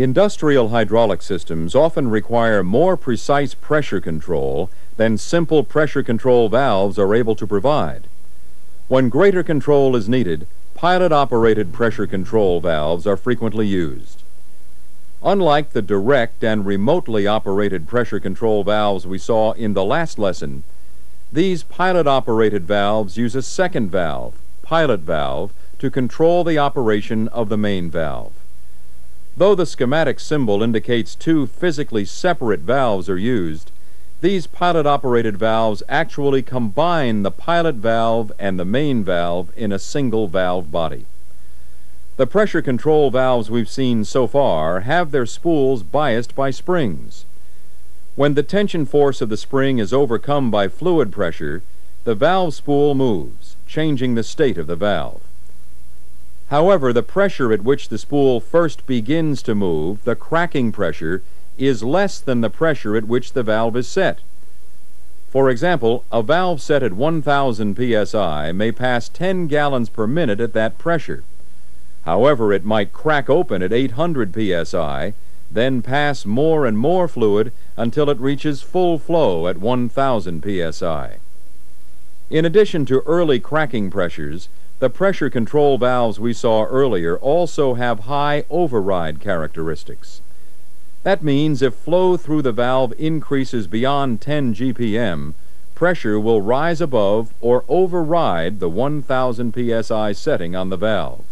Industrial hydraulic systems often require more precise pressure control than simple pressure control valves are able to provide. When greater control is needed, pilot-operated pressure control valves are frequently used. Unlike the direct and remotely operated pressure control valves we saw in the last lesson, these pilot-operated valves use a second valve, pilot valve, to control the operation of the main valve. Though the schematic symbol indicates two physically separate valves are used, these pilot-operated valves actually combine the pilot valve and the main valve in a single valve body. The pressure control valves we've seen so far have their spools biased by springs. When the tension force of the spring is overcome by fluid pressure, the valve spool moves, changing the state of the valve. However, the pressure at which the spool first begins to move, the cracking pressure, is less than the pressure at which the valve is set. For example, a valve set at 1,000 psi may pass 10 gallons per minute at that pressure. However, it might crack open at 800 psi, then pass more and more fluid until it reaches full flow at 1,000 psi. In addition to early cracking pressures, the pressure control valves we saw earlier also have high override characteristics. That means if flow through the valve increases beyond 10 GPM, pressure will rise above or override the 1,000 psi setting on the valve.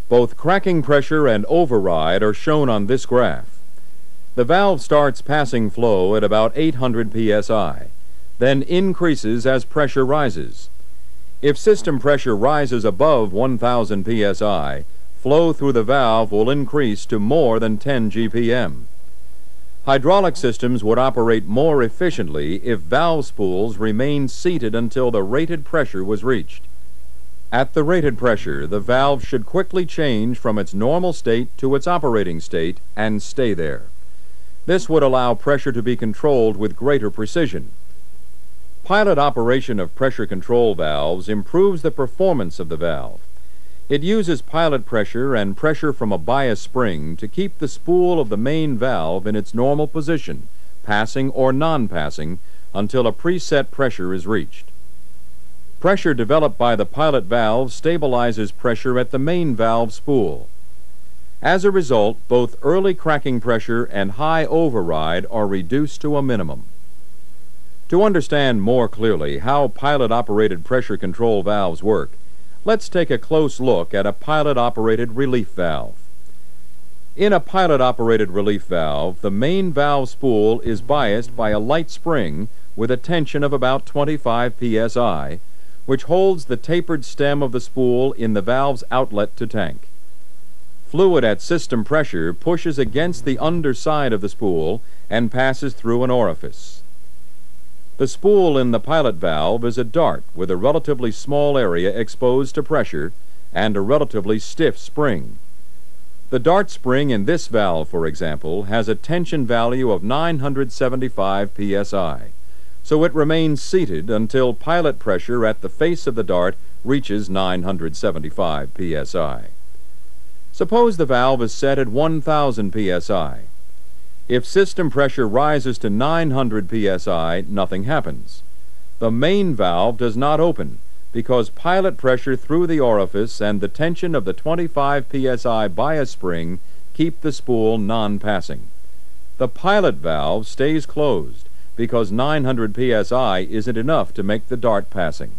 Both cracking pressure and override are shown on this graph. The valve starts passing flow at about 800 psi, then increases as pressure rises. If system pressure rises above 1,000 psi, flow through the valve will increase to more than 10 GPM. Hydraulic systems would operate more efficiently if valve spools remained seated until the rated pressure was reached. At the rated pressure, the valve should quickly change from its normal state to its operating state and stay there. This would allow pressure to be controlled with greater precision. Pilot operation of pressure control valves improves the performance of the valve. It uses pilot pressure and pressure from a bias spring to keep the spool of the main valve in its normal position, passing or non-passing, until a preset pressure is reached. Pressure developed by the pilot valve stabilizes pressure at the main valve spool. As a result, both early cracking pressure and high override are reduced to a minimum. To understand more clearly how pilot-operated pressure control valves work, let's take a close look at a pilot-operated relief valve. In a pilot-operated relief valve, the main valve spool is biased by a light spring with a tension of about 25 psi, which holds the tapered stem of the spool in the valve's outlet to tank. Fluid at system pressure pushes against the underside of the spool and passes through an orifice. The spool in the pilot valve is a dart with a relatively small area exposed to pressure and a relatively stiff spring. The dart spring in this valve, for example, has a tension value of 975 psi, so it remains seated until pilot pressure at the face of the dart reaches 975 psi. Suppose the valve is set at 1,000 psi. If system pressure rises to 900 psi, nothing happens. The main valve does not open because pilot pressure through the orifice and the tension of the 25 psi bias spring keep the spool non-passing. The pilot valve stays closed because 900 psi isn't enough to make the dart passing.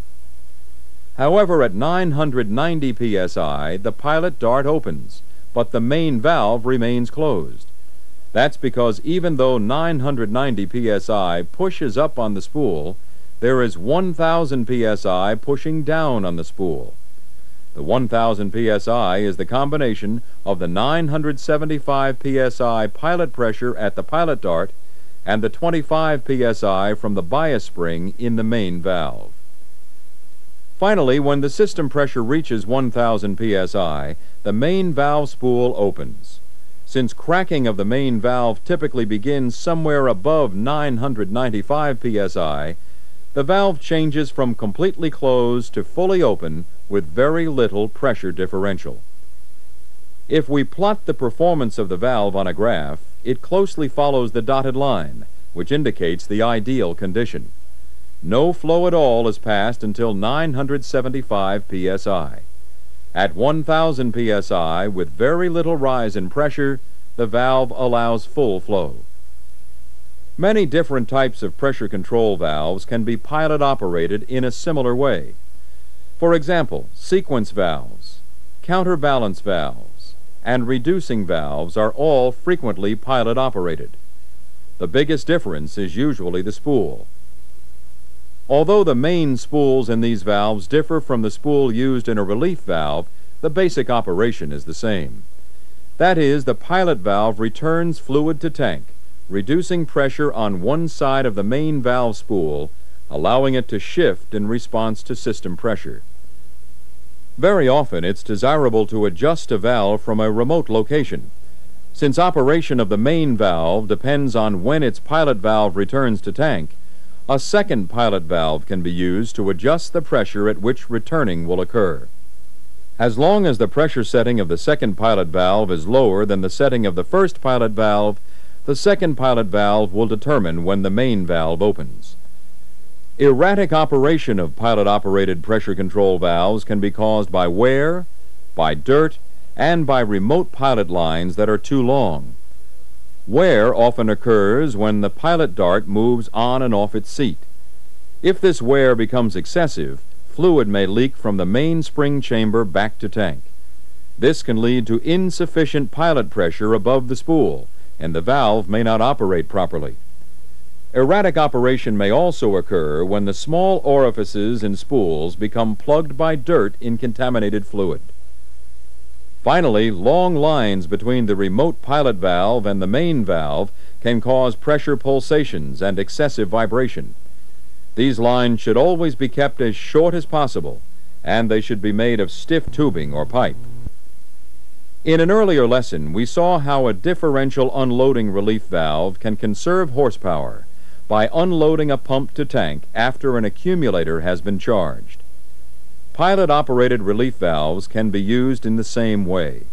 However, at 990 psi, the pilot dart opens, but the main valve remains closed. That's because even though 990 psi pushes up on the spool, there is 1,000 psi pushing down on the spool. The 1,000 psi is the combination of the 975 psi pilot pressure at the pilot dart and the 25 psi from the bias spring in the main valve. Finally, when the system pressure reaches 1,000 psi, the main valve spool opens. Since cracking of the main valve typically begins somewhere above 995 psi, the valve changes from completely closed to fully open with very little pressure differential. If we plot the performance of the valve on a graph, it closely follows the dotted line, which indicates the ideal condition. No flow at all is passed until 975 psi. At 1000 psi, with very little rise in pressure, the valve allows full flow. Many different types of pressure control valves can be pilot operated in a similar way. For example, sequence valves, counterbalance valves, and reducing valves are all frequently pilot operated. The biggest difference is usually the spool. Although the main spools in these valves differ from the spool used in a relief valve, the basic operation is the same. That is, the pilot valve returns fluid to tank, reducing pressure on one side of the main valve spool, allowing it to shift in response to system pressure. Very often it's desirable to adjust a valve from a remote location. Since operation of the main valve depends on when its pilot valve returns to tank, a second pilot valve can be used to adjust the pressure at which returning will occur. As long as the pressure setting of the second pilot valve is lower than the setting of the first pilot valve, the second pilot valve will determine when the main valve opens. Erratic operation of pilot-operated pressure control valves can be caused by wear, by dirt, and by remote pilot lines that are too long. Wear often occurs when the pilot dart moves on and off its seat. If this wear becomes excessive, fluid may leak from the main spring chamber back to tank. This can lead to insufficient pilot pressure above the spool, and the valve may not operate properly. Erratic operation may also occur when the small orifices in spools become plugged by dirt in contaminated fluid. Finally, long lines between the remote pilot valve and the main valve can cause pressure pulsations and excessive vibration. These lines should always be kept as short as possible, and they should be made of stiff tubing or pipe. In an earlier lesson, we saw how a differential unloading relief valve can conserve horsepower by unloading a pump to tank after an accumulator has been charged. Pilot-operated relief valves can be used in the same way.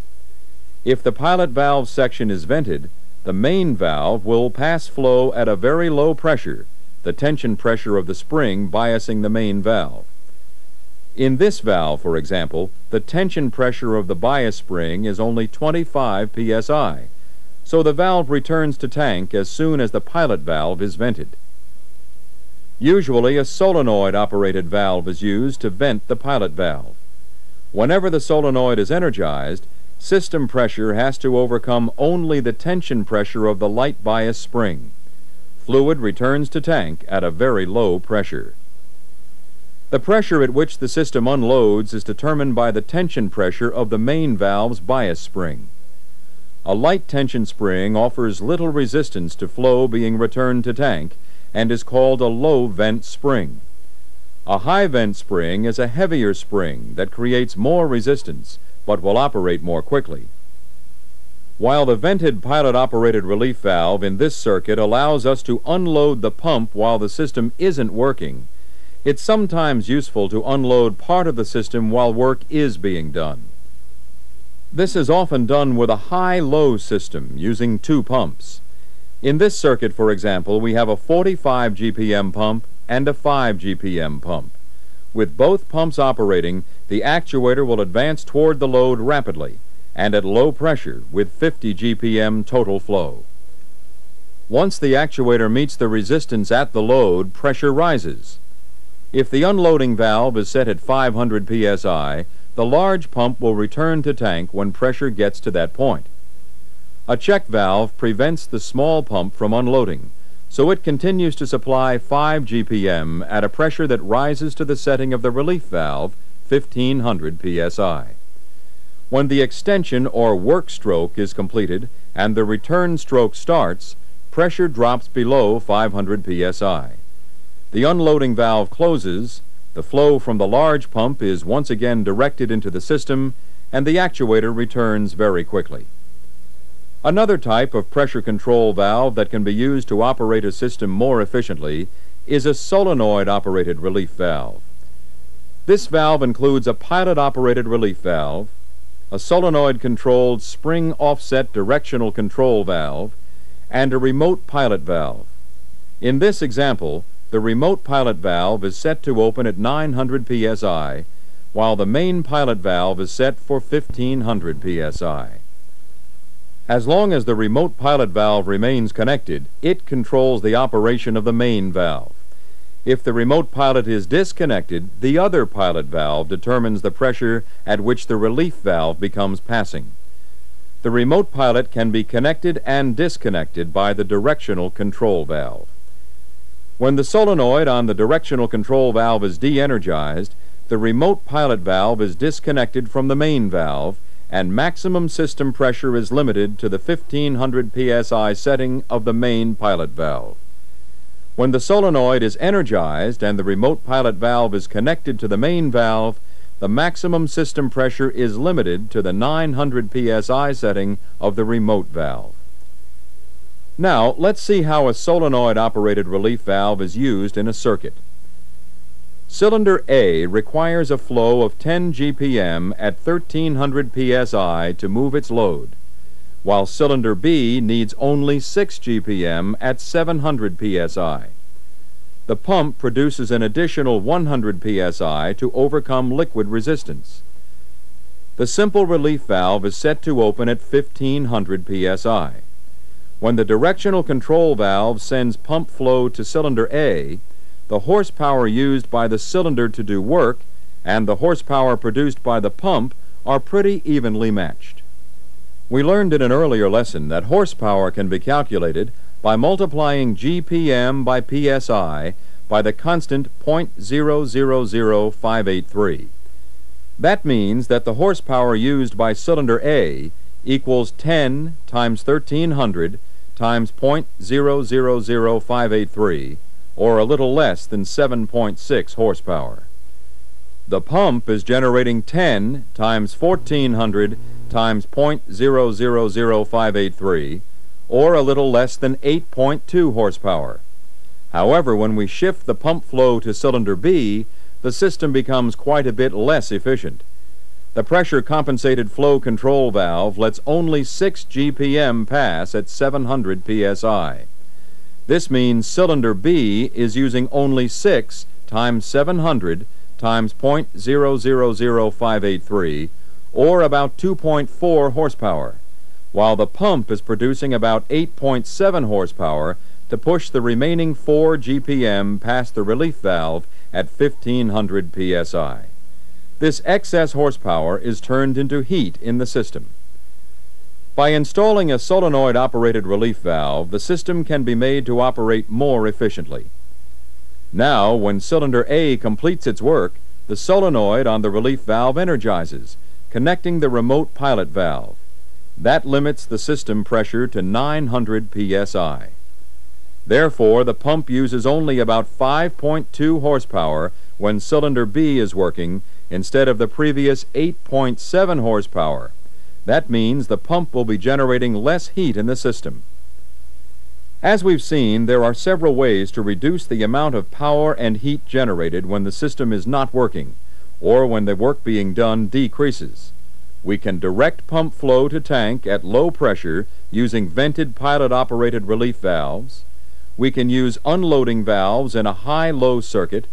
If the pilot valve section is vented, the main valve will pass flow at a very low pressure, the tension pressure of the spring biasing the main valve. In this valve, for example, the tension pressure of the bias spring is only 25 psi, so the valve returns to tank as soon as the pilot valve is vented. Usually a solenoid-operated valve is used to vent the pilot valve. Whenever the solenoid is energized, system pressure has to overcome only the tension pressure of the light bias spring. Fluid returns to tank at a very low pressure. The pressure at which the system unloads is determined by the tension pressure of the main valve's bias spring. A light tension spring offers little resistance to flow being returned to tank and is called a low vent spring. A high vent spring is a heavier spring that creates more resistance but will operate more quickly. While the vented pilot-operated relief valve in this circuit allows us to unload the pump while the system isn't working, it's sometimes useful to unload part of the system while work is being done. This is often done with a high-low system using two pumps. In this circuit, for example, we have a 45 GPM pump and a 5 GPM pump. With both pumps operating, the actuator will advance toward the load rapidly and at low pressure with 50 GPM total flow. Once the actuator meets the resistance at the load, pressure rises. If the unloading valve is set at 500 psi, the large pump will return to tank when pressure gets to that point. A check valve prevents the small pump from unloading, so it continues to supply 5 GPM at a pressure that rises to the setting of the relief valve, 1500 psi. When the extension or work stroke is completed and the return stroke starts, pressure drops below 500 psi. The unloading valve closes, the flow from the large pump is once again directed into the system, and the actuator returns very quickly. Another type of pressure control valve that can be used to operate a system more efficiently is a solenoid-operated relief valve. This valve includes a pilot-operated relief valve, a solenoid-controlled spring-offset directional control valve, and a remote pilot valve. In this example, the remote pilot valve is set to open at 900 psi, while the main pilot valve is set for 1500 psi. As long as the remote pilot valve remains connected, it controls the operation of the main valve. If the remote pilot is disconnected, the other pilot valve determines the pressure at which the relief valve becomes passing. The remote pilot can be connected and disconnected by the directional control valve. When the solenoid on the directional control valve is de-energized, the remote pilot valve is disconnected from the main valve, and maximum system pressure is limited to the 1500 psi setting of the main pilot valve. When the solenoid is energized and the remote pilot valve is connected to the main valve, the maximum system pressure is limited to the 900 psi setting of the remote valve. Now, let's see how a solenoid-operated relief valve is used in a circuit. Cylinder A requires a flow of 10 GPM at 1300 psi to move its load, while cylinder B needs only 6 GPM at 700 psi. The pump produces an additional 100 psi to overcome liquid resistance. The simple relief valve is set to open at 1500 psi. When the directional control valve sends pump flow to cylinder A, the horsepower used by the cylinder to do work and the horsepower produced by the pump are pretty evenly matched. We learned in an earlier lesson that horsepower can be calculated by multiplying GPM by PSI by the constant 0.000583. That means that the horsepower used by cylinder A equals 10 times 1300 times 0.000583, or a little less than 7.6 horsepower. The pump is generating 10 times 1400 times 0.000583, or a little less than 8.2 horsepower. However, when we shift the pump flow to cylinder B, the system becomes quite a bit less efficient. The pressure-compensated flow control valve lets only 6 GPM pass at 700 psi. This means cylinder B is using only 6 times 700 times 0.000583, or about 2.4 horsepower, while the pump is producing about 8.7 horsepower to push the remaining 4 GPM past the relief valve at 1500 psi. This excess horsepower is turned into heat in the system. By installing a solenoid-operated relief valve, the system can be made to operate more efficiently. Now, when cylinder A completes its work, the solenoid on the relief valve energizes, connecting the remote pilot valve. That limits the system pressure to 900 psi. Therefore, the pump uses only about 5.2 horsepower when cylinder B is working instead of the previous 8.7 horsepower. That means the pump will be generating less heat in the system. As we've seen, there are several ways to reduce the amount of power and heat generated when the system is not working, or when the work being done decreases. We can direct pump flow to tank at low pressure using vented pilot-operated relief valves. We can use unloading valves in a high-low circuit,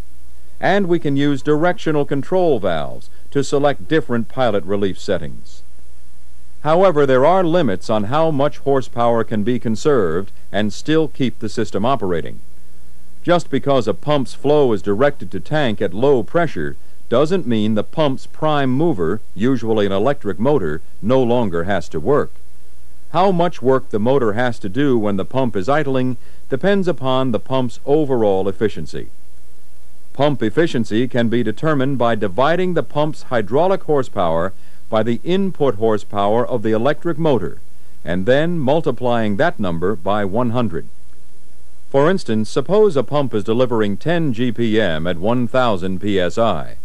and we can use directional control valves to select different pilot relief settings. However, there are limits on how much horsepower can be conserved and still keep the system operating. Just because a pump's flow is directed to tank at low pressure doesn't mean the pump's prime mover, usually an electric motor, no longer has to work. How much work the motor has to do when the pump is idling depends upon the pump's overall efficiency. Pump efficiency can be determined by dividing the pump's hydraulic horsepower by the input horsepower of the electric motor, and then multiplying that number by 100. For instance, suppose a pump is delivering 10 GPM at 1000 psi.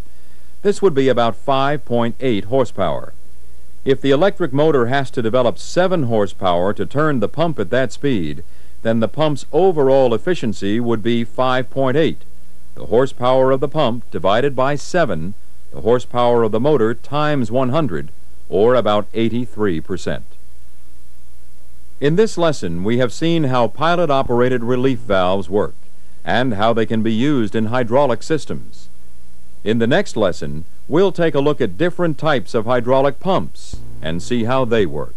This would be about 5.8 horsepower. If the electric motor has to develop 7 horsepower to turn the pump at that speed, then the pump's overall efficiency would be 5.8. The horsepower of the pump divided by 7, the horsepower of the motor times 100, or about 83%. In this lesson, we have seen how pilot-operated relief valves work and how they can be used in hydraulic systems. In the next lesson, we'll take a look at different types of hydraulic pumps and see how they work.